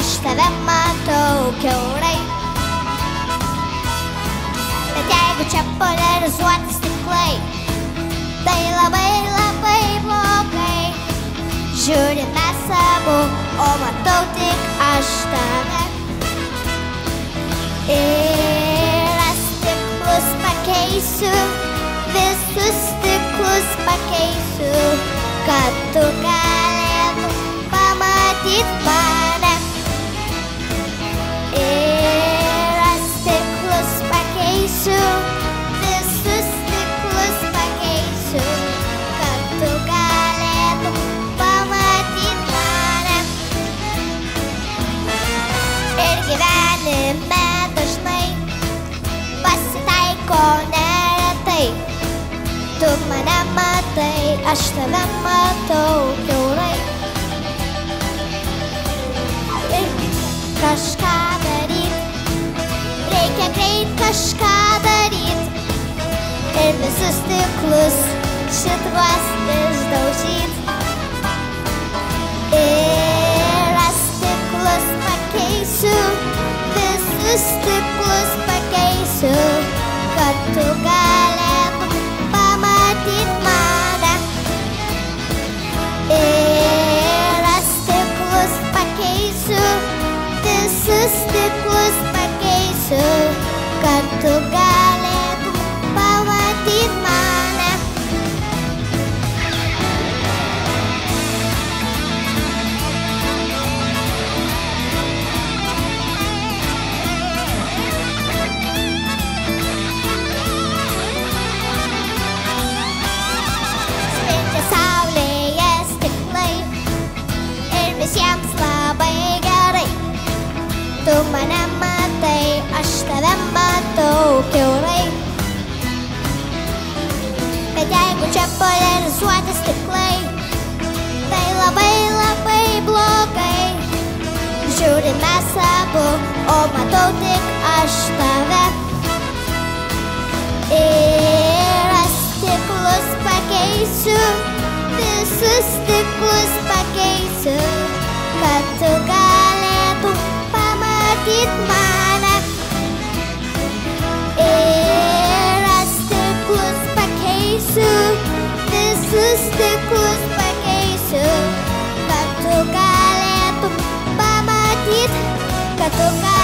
aš tave matau kiaurai. Bet jeigu čia polarizuoti stiklai, tai labai labai blogai. Žiūri mes abu, o matau tik aš tave. Ir aš stiklus pakeisiu, visus stiklus pakeisiu, kad tu galėtum pamatyt mane. Ir aš stiklus pakeisiu, visus stiklus pakeisiu, kad tu galėtum pamatyt mane. Ir gyvenime dažnai pasitaiko neretai. Tu mane matai, aš tave matau kiaurai. Ir kažką daryt, reikia greit kažką daryt. Ir visus stiklus šituos išdaužyt. Ir aš stiklus pakeisiu, visus stiklus pakeisiu, kad tu galėtum pamatyt mane. Ir aš stiklus pakeisiu, visus stiklus pakeisiu, kad tu galėtum pamatyt mane. Spindi saulėje stiklai ir visiems labai gerai. Tu mane matai, aš tave matau kiaurai. Bet jeigu čia polarizuoti stiklai, tai labai labai blogai. Žiūri mes abu, o matau tik aš tave. Ir aš stiklus pakeisiu, visus stiklus pakeisiu, kad tu galėtum pamatyt mane. Ir aš stiklus pakeisiu, visus stiklus pakeisiu, kad tu galėtum pamatyt, kad tu galėtum